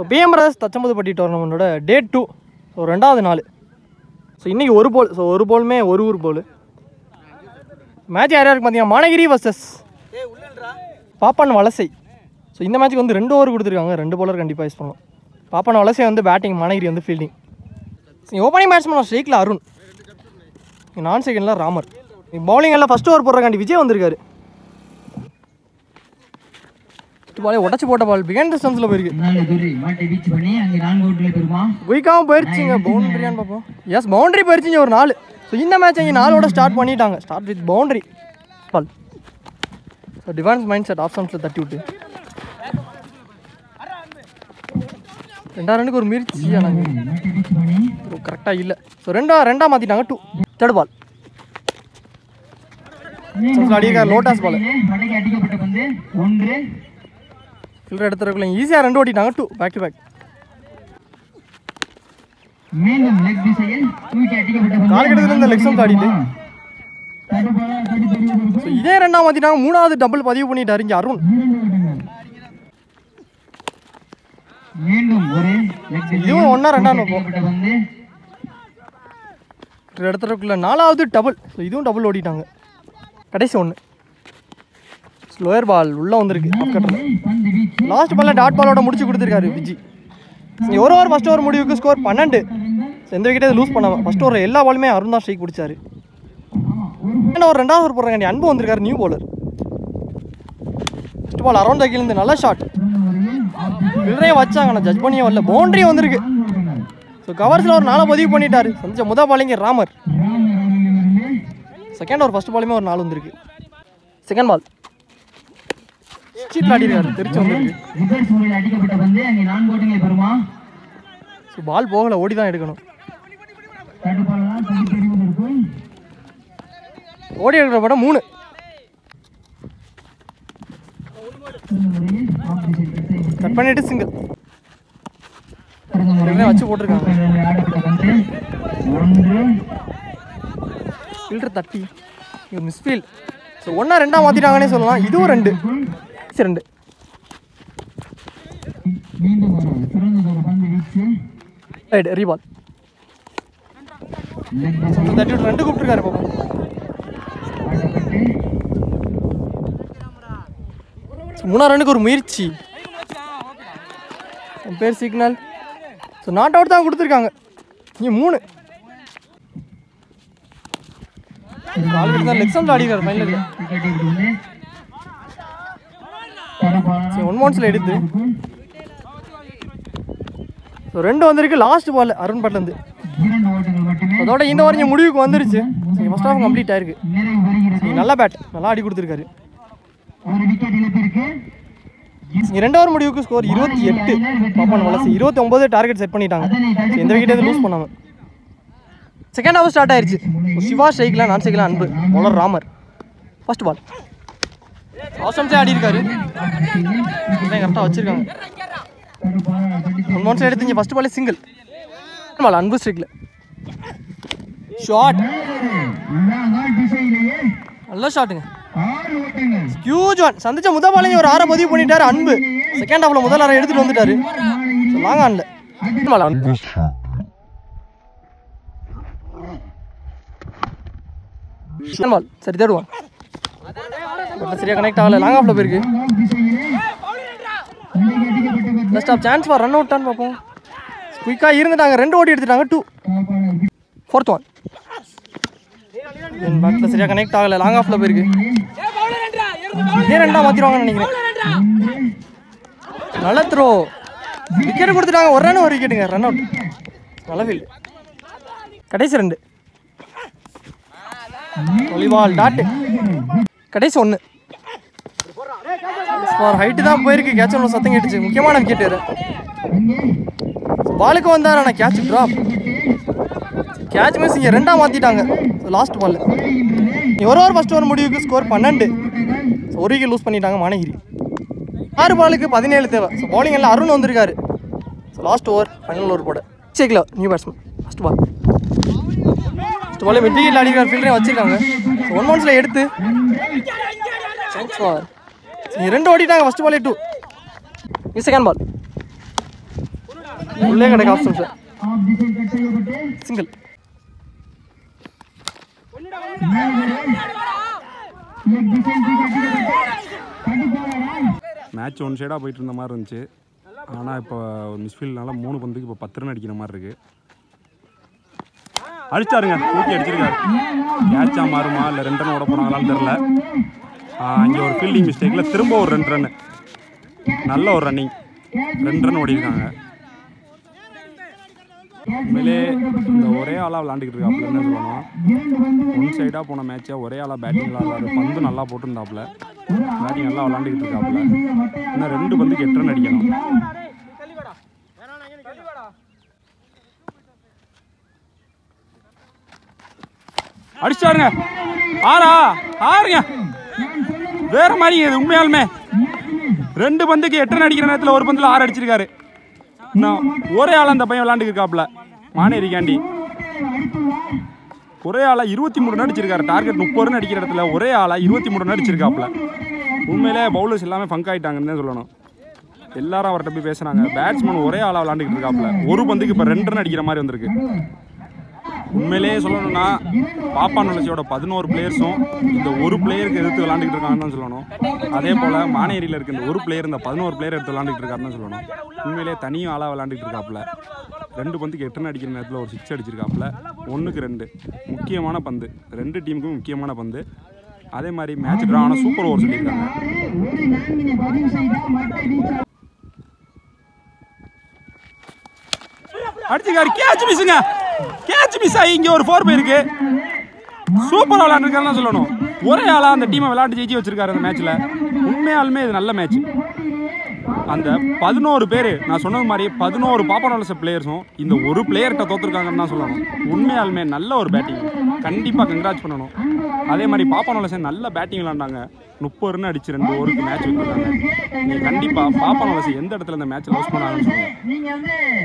So PM brothers தச்சம்பதுப்பட்டி டோர்னமெண்ட்டோட டே 2. So 2வது நாள். So இன்றைக்கி ஒரு போல். ஸோ ஒரு போலுமே ஒரு ஊர் போல். மேட்ச் யார் யாருக்கு பார்த்தீங்கன்னா மானகிரி வர்சஸ் பாப்பான் வலசை. ஸோ இந்த மேட்ச்சுக்கு வந்து 2 ஓவர் கொடுத்துருக்காங்க. 2 bowler கண்டிப்பாக யூஸ் பண்ணலாம். பாப்பான் வலசை வந்து பேட்டிங், மானகிரி வந்து ஃபீல்டிங். ஓப்பனிங் பேட்ஸ்மேன் ஸ்ட்ரைக்கில் அருண், நான் செகண்டில் ராமர். பவுலிங் எல்லாம் ஃபஸ்ட் ஓவர் போடுறக்காண்டி விஜய் வந்திருக்காரு. பாலே உடச்சி போட்ட பால் பிகைண்ட் டிஸ்டன்ஸில் போயிருக்கு. குயிக்காகவும் போயிடுச்சுங்க. பவுண்டரியான்னு பார்ப்போம். எஸ், பவுண்டரி போயிடுச்சுங்க ஒரு 4. ஸோ இந்த மேட்ச் இங்கே 4ஓட ஸ்டார்ட் பண்ணிட்டாங்க. Start with boundary ball. So defence mind set ஆப்ஷன்ஸில் தட்டி விட்டு 2 ரன்னுக்கு ஒரு முயற்சி கரெக்டாக இல்லை. ஸோ 2 மாற்றிட்டாங்க. 2 தேர்ட் பால் அடிக்கார் லோட்டாஸ் பால். ஃபில்டர் எடுத்துறதுக்குள்ள ஈஸியாக 2 ஓட்டிட்டாங்க. 2 பேக் டு பேக். கால் கிட்டத்தில் இந்த லெக் ஸ்டம்ப் ஆடிட்டு இதே 2 மாற்றிட்டாங்க. 3வது டபுள் பதிவு பண்ணிட்டாரு இங்கே அருண். இதுவும் 1-2 இடத்துக்குள்ள 4வது டபுள். ஸோ இதுவும் டபுள் ஓடிட்டாங்க. கடைசி 1 ஸ்லோயர் பால் உள்ளே வந்திருக்கு. லாஸ்ட் பாலில் டாட் பாலோட முடிச்சு கொடுத்துருக்காரு விஜி. ஒரு ஓவர் ஃபஸ்ட் ஓவர் முடிவுக்கு ஸ்கோர் 12. எந்த விக்கெட்டே லூஸ் பண்ணாமல் ஃபஸ்ட் ஓவர் எல்லா பாலுமே அருண் தான் ஸ்ட்ரைக் பிடிச்சாரு. ஒரு 2வது ஓவர் போடுறாங்க. அன்பு வந்திருக்காரு, new bowler. First ball around தக்கிலேருந்து நல்ல ஷாட். ஃபில்டரையும் வச்சாங்க, நான் ஜட்ஜ் பண்ணியே வரல. பவுண்டரி வந்திருக்கு. ஸோ கவர்ஸில் ஒரு 4 பதிவு பண்ணிட்டாரு. சந்திச்ச முதல் பாலிங்க ராமர். செகண்ட் ஓவர் ஃபஸ்ட் பாலுமே ஒரு 4 வந்திருக்கு. செகண்ட் பால் ஸ்ட்ரீட்டில் ஆடிருக்காரு, திருச்சி வந்திருக்கு. ஸோ பால் போகலை, ஓடி தான் எடுக்கணும். ஓடி எடுக்கிற படம் 3. கட் பண்ணிட்டு சிங்கிள் வச்சு போட்டிருக்காங்க. ஃபில்டர் தட்டி மிஸ்ஃபீல்ட். ஸோ 1-2 மாற்றிட்டாங்கன்னே சொல்லலாம். இதுவும் 2 ரைட் ரீபால். 2 கூப்பிட்டுருக்காரு. பாப்பா 3 ரன்னுக்கு ஒரு முயற்சி. பேர் சிக்னல். ஸோ நாட் அவுட் தான் கொடுத்துருக்காங்க. இங்கே 3 லெக் ஸ்டம்ப்ல ஆடிக்கிறார் ஃபைனல். 1 மவுண்ட்ஸில் எடுத்து ஸோ 2 வந்திருக்கு. லாஸ்ட் பால் அருண் பட்லேருந்து. அதோட இந்த ஓவர் முடிவுக்கு வந்துருச்சு. ஃபர்ஸ்ட் ஹாஃப் கம்ப்ளீட் ஆயிருக்கு. நல்லா பேட், நல்லா ஆடி கொடுத்துருக்காரு. 2 ஓவர் முடிவுக்கு ஸ்கோர் 28. பாப்பான் வலசை 29 டார்கெட் செட் பண்ணிட்டாங்க. எந்த விக்கெட்டே லூஸ் பண்ணாமல். செகண்ட் ஹாஃப் ஸ்டார்ட் ஆயிடுச்சு. சிவா ஸ்ட்ரைக்கில், நான் ஸ்ட்ரைக்கில் அன்பு, பவுலர் ராமர். ஃபர்ஸ்ட் பால் ஆசம்ஸே ஆடி இருக்காரு. கரெக்டாக வச்சிருக்காங்க. 1 மவுண்ட்ஸில் எடுத்துங்க. ஃபர்ஸ்ட் பாலே சிங்கிள் பால் அன்பு ஸ்ட்ரைக்கில். ஷாட், நல்ல ஷாட்டுங்க. Huge one. சந்திச்ச முதல் பாலையும் ஒரு 6 பதிவு பண்ணிட்டாரு அன்பு. செகண்ட் ஹாஃப்ல முதல் 6 எடுத்துட்டு வந்துட்டாரு. லாங் ஆன்ல பால் சரி தேடுவான். சரியா கனெக்ட் ஆகல. லாங் ஆஃப்ல போயிருக்கு. First off chance for run அவுட்டான்னு பார்ப்போம். குயிக்காக இருந்துட்டாங்க. 2 ஓடி எடுத்துட்டாங்க. 2 4th ஒன் பேட்டில் சரியாக கனெக்ட் ஆகலை. லாங் ஆஃப்ல போயிருக்கு. இதே 2 மாற்றிடுவாங்கன்னு நினைக்கிறேன். நல்ல த்ரோ. விக்கெட் கொடுத்துட்டாங்க. 1 ரன் ஒரு விக்கெட்டுங்க. Run out. நல்ல ஃபீல்டு. கடைசி 2 வாலிபால் டாட்டு. கடைசி 1 ஃபார் ஹைட்டு தான் போயிருக்கு. கேட்ச் ஒன்று சத்தம் கேட்டுச்சு. முக்கியமான விக்கெட் வேறு. பாலுக்கு வந்தார், ஆனால் கேட்ச் ட்ராப். Catch miss. இங்கே 2 மாற்றிட்டாங்க. Last ball. ஒரு ஓவர் ஃபஸ்ட் ஓவர் முடிவுக்கு ஸ்கோர் 12. ஒரு விக்கெட் லூஸ் பண்ணிட்டாங்க மானகிரி. 6 பாலுக்கு 17 தேவை. ஸோ பவுலிங் எல்லாம் அருண் வந்திருக்காரு. So last over final over போட சேர்க்கல new batsman. First ball mid wicket அடிக்கிற ஃபீல்டரையும் வச்சிருக்காங்க. 1 மவுண்ட்ஸில் எடுத்து 2 ஓடிட்டாங்க. ஃபஸ்ட் பாலே 2. செகண்ட் பால் உள்ளே கிடைக்க option sir. Single. Match one சைடாக போயிட்டு இருந்த மாதிரி இருந்துச்சு. ஆனால் இப்போ மிஸ்ஃபீல்ட்னால 3 பந்துக்கு இப்போ 10 ரன் அடிக்கிற மாதிரி இருக்குது. அடிச்சாருங்க, தூக்கி அடிச்சிருக்காரு. கேட்சா மாறுமா இல்லை 2 ரன் ஓட போனாங்களான்னு தெரில. இங்கே ஒரு ஃபீல்டிங் மிஸ்டேக்கில் திரும்ப ஒரு 2 ரன், நல்ல ஒரு ரன்னிங், 2 ரன் ஓடிருக்காங்க. உண்மையிலே இந்த ஒரே ஆளாக விளாண்டுக்கிட்டு இருக்காப்புல என்ன சொல்லணும், ஒன் சைடாக போன மேட்சை ஒரே ஆளாக பேட்டிங் விளாட்றாரு. பந்து நல்லா போட்டுருந்தாப்புல, பேட்டிங் நல்லா விளாண்டுக்கிட்டு இருக்காப்புல. இன்னும் 2 பந்துக்கு 8 ரன் அடிக்கணும். அடிச்சாருங்க, ஆறுங்க, வேற மாதிரி இது உண்மையாலுமே. 2 பந்துக்கு 8 ரன் அடிக்கிற நேரத்தில் ஒரு பந்தில் 6 அடிச்சிருக்காரு. இன்னும் ஒரே ஆள் அந்த பையன் விளாண்டுக்கிருக்காப்புல மானேரிக்காண்டி. ஒரே ஆளா 23 ரன் அடிச்சிருக்காரு. டார்கெட் 30 ரன் அடிக்கிற இடத்துல ஒரே ஆளா 23 ரன் அடிச்சிருக்காப்புல. உண்மையிலே பவுலர்ஸ் எல்லாமே ஃபங்க் ஆகிட்டாங்கன்னு தான் சொல்லணும். எல்லாரும் அவர்கிட்ட போய் பேசுகிறாங்க. பேட்ஸ்மேன் ஒரே ஆளாக விளாண்டுக்கிட்டு இருக்காப்புல. ஒரு பந்துக்கு இப்போ 2 ரன் அடிக்கிற மாதிரி வந்திருக்கு. உண்மையிலேயே சொல்லணும்னா பாப்பான் வளர்ச்சியோட 11 பிளேயர்ஸும் இந்த ஒரு பிளேயருக்கு எதிர்த்து விளாண்டுக்கிட்டு இருக்காங்கன்னு தான் சொல்லணும். அதே போல் மானேரியில் இருக்க இந்த ஒரு பிளேயர் இந்த 11 பிளேயர் எடுத்து விளாண்டுக்கிட்டு இருக்காருன்னு சொல்லணும். உண்மையிலேயே தனியும் ஆளாக விளாண்டுக்கிட்டு இருக்காப்புல. 2 பந்துக்கு 8 ரன் அடிக்கிற நேரத்தில் ஒரு 6 அடிச்சிருக்காப்புல. 1க்கு 2 முக்கியமான பந்து, 2 டீமுக்கும் முக்கியமான பந்து. அதே மாதிரி மேட்ச் ட்ரா ஆனால் சூப்பர் ஓவர் சொல்லியிருக்காங்க. அடிச்சுக்காரு, கேட்ச் மிஸ்ஸுங்க, கேட்ச் மிஸ் ஆகி இங்கே ஒரு 4 போயிருக்கு. சூப்பராக விளாண்டுருக்காருன்னு சொல்லணும். ஒரே ஆளாக அந்த டீமை விளாண்டு ஜெயிச்சு வச்சிருக்காரு அந்த மேட்ச்சில். உண்மையாலுமே இது நல்ல மேட்ச். அந்த 11 பேர் நான் சொன்னது மாதிரி 11 பாப்பான் வளர்ச்சி பிளேயர்ஸும் இந்த ஒரு பிளேயர்கிட்ட தோற்றுருக்காங்கன்னு தான் சொல்லணும். உண்மையாலுமே நல்ல ஒரு பேட்டிங், கண்டிப்பாக கங்க்ராட்ஸ் பண்ணணும். அதே மாதிரி பாப்பான் வளர்ச்சி நல்ல பேட்டிங் விளாண்டாங்க. 30 ரன் அடிச்சு 2 ஓவருக்கு மேட்ச் வச்சுருக்காங்க. நீங்கள் கண்டிப்பாக பாப்பான் வளர்ச்சி எந்த இடத்துல இந்த மேட்ச்சில் லூஸ் பண்ணாங்கன்னு சொல்லுங்கள்.